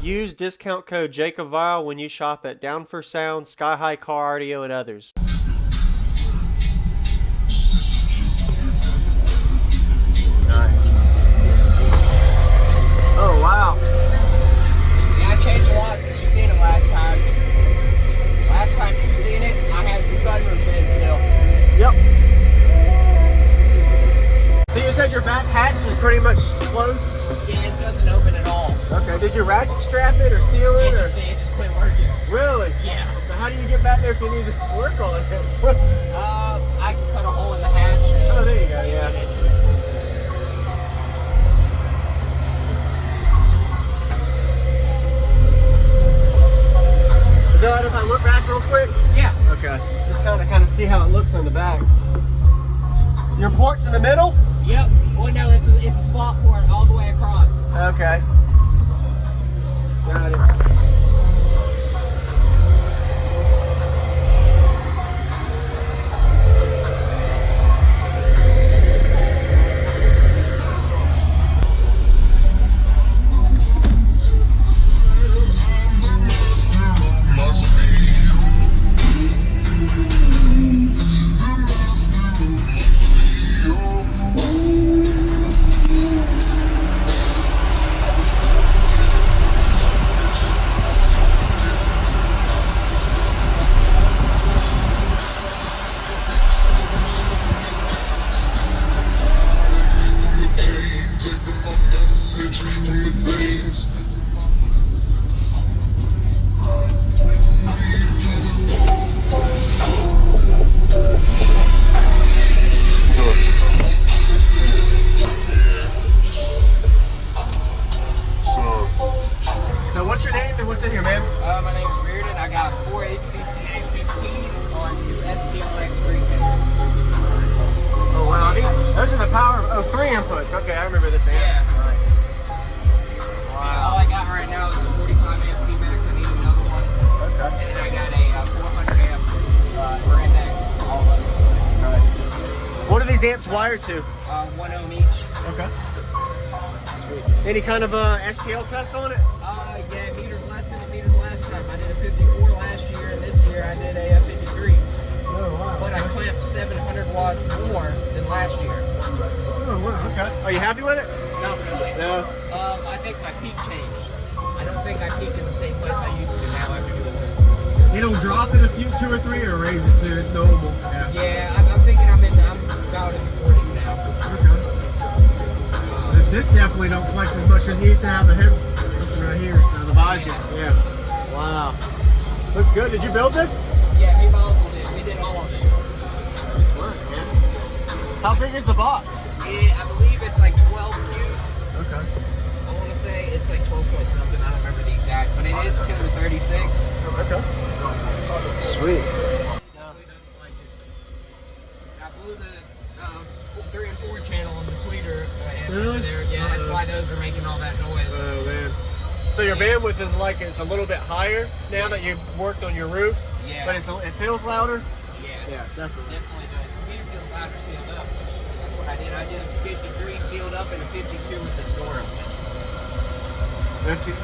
Use discount code JACOBVILE when you shop at Down for Sound, Sky High Car Audio, and others. Nice. Oh, wow. Yeah, I changed a lot since you've seen it last time. Last time you've seen it, I had the sunroof in still. Yep. So you said your back hatch is pretty much closed? Yeah, it doesn't open at all. Okay, did you ratchet strap it or seal it? It just quit working. Really? Yeah. So how do you get back there if you need to work on it? I can cut a hole in the hatch. Oh, there you go, yeah. Is that all right if I look back real quick? Yeah. Okay. Just kind of see how it looks on the back. Your port's in the middle? Yep. Well, no, it's a slot port all the way across. Okay. Got it. So what's your name and what's in here, man? My name's Reardon. I got 4 HCCA 15s on 2 SPLX 3 pins. Oh wow, those are the power of 3 inputs. Okay, I remember this amp. Yeah. Nice. Wow. Yeah, all I got right now is a 45 amp C-Max. I need another one. Okay. And then I got a 400 amp Brand X all over. Nice. What are these amps wired to? 1 ohm each. Okay. Sweet. Any kind of SPL tests on it? Yeah, metered less than it metered last time. I did a 54 last year, and this year I did a 53. Oh wow. But I clamped 700 watts more than last year. Oh wow, okay. Are you happy with it? Not really. No. I think my peak changed. I don't think I peak in the same place I used to now after doing this. You don't drop it a few, 2 or 3, or raise it to it's normal. Yeah, I'm thinking I'm about in the 40s now. Okay. This definitely don't flex as much as you used to have the head. Something right here, so the visor. Yeah. Wow. Looks good. Did you build this? Yeah, me and my uncle did. We did all of it. Nice work, man. How big is the box? Yeah, I believe it's like 12 cubes. Okay. I want to say it's like 12 point something. I don't remember the exact, but it is 2 to 36. Okay. Sweet. I blew the 3 and 4 channel on the tweeter Really? there. Yeah, that's why those are making all that noise. Oh man. So your bandwidth is like it's a little bit higher now that you've worked on your roof. Yeah. But it feels louder. Yeah. Yeah, definitely. Definitely does. The meter feels louder sealed up, which that's what I did. I did a 53 sealed up and a 52 with the storm.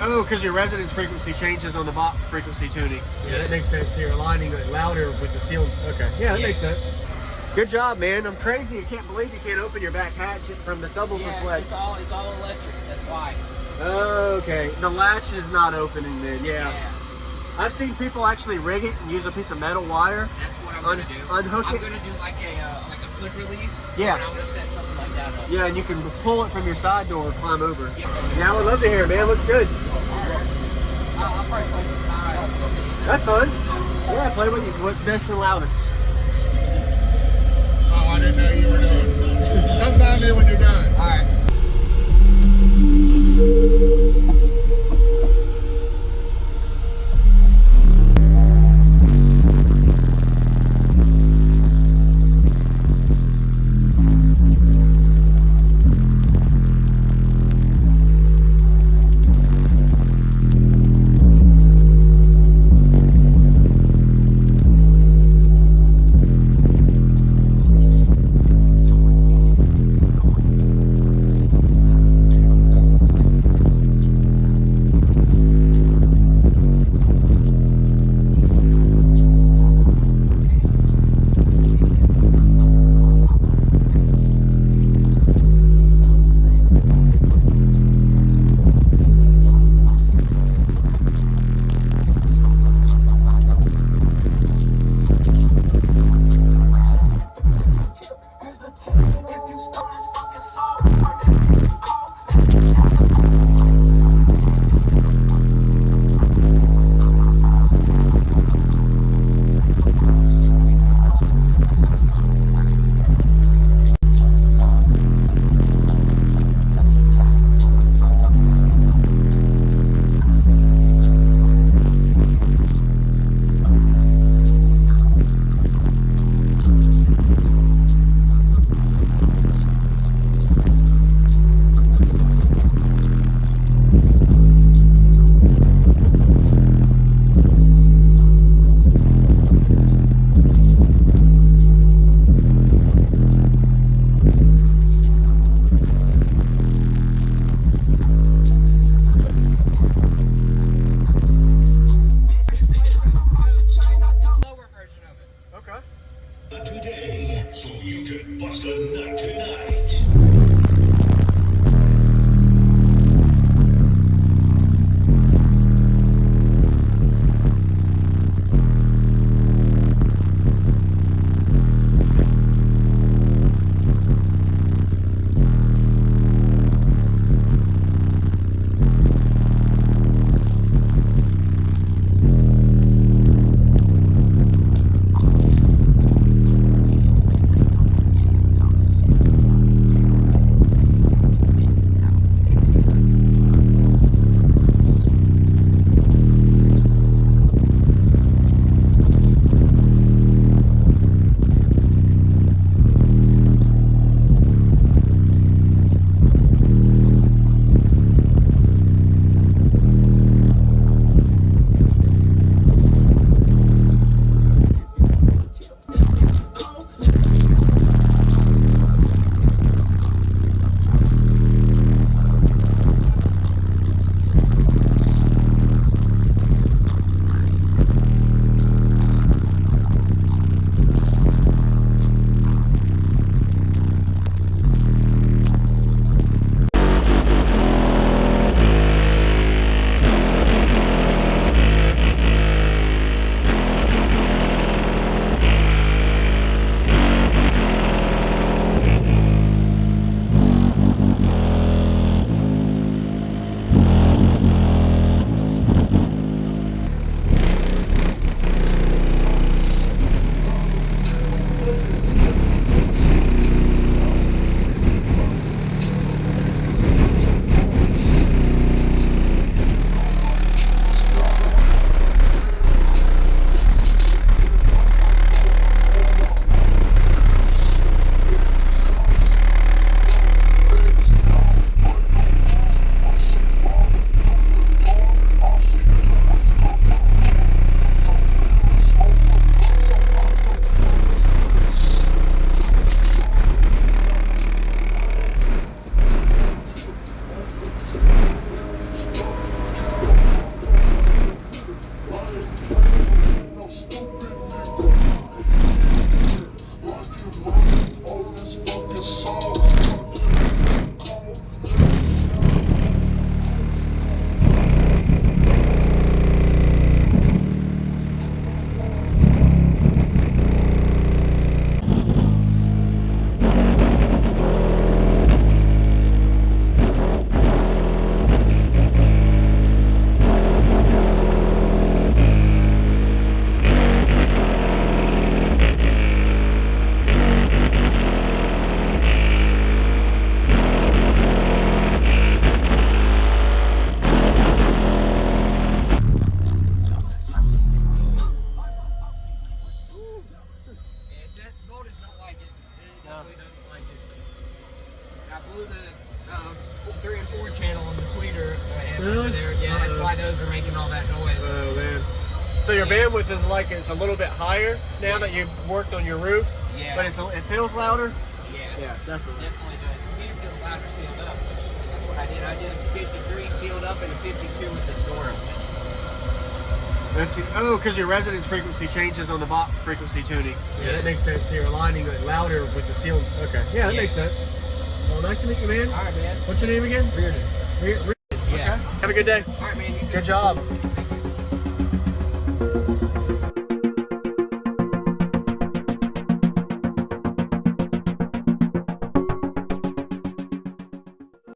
Oh, because your resonance frequency changes on the box frequency tuning. Yeah, that makes sense. You're aligning it louder with the sealed. Okay. Yeah, that makes sense. Good job, man. I'm crazy. I can't believe you can't open your back hatch from the subwoofer flex. It's all electric. That's why. Okay. The latch is not opening then. Yeah. I've seen people actually rig it and use a piece of metal wire. That's what I'm going to do. Unhook it. I'm going to do like a foot release. Yeah. And I'm going to set something like that up. Yeah, and you can pull it from your side door and climb over. Yep. Yeah, I would love to hear it, man. Looks good. I'll probably play some ties. That's fine. Yeah, play with you. What's best and loudest? Oh, I didn't know you were done. Come down there when you're done. All right. 4 channel on the tweeter Really? there. Yeah, that's why those are making all that noise. Oh man. So your bandwidth is like it's a little bit higher now that you've worked on your roof. Yeah. But it feels louder. Yeah. Yeah, definitely. Definitely does. It feels louder sealed up, which that's what I did. I did a 53 sealed up and a 52 with this door open. Oh, because your resonance frequency changes on the bot frequency tuning. Yeah, that makes sense. So you're aligning it louder with the sealed. Okay. Yeah, that makes sense. Well, nice to meet you, man. All right, man. What's your name again? Reardon. Reardon. Yeah. Okay. Have a good day. All right, man. Good job.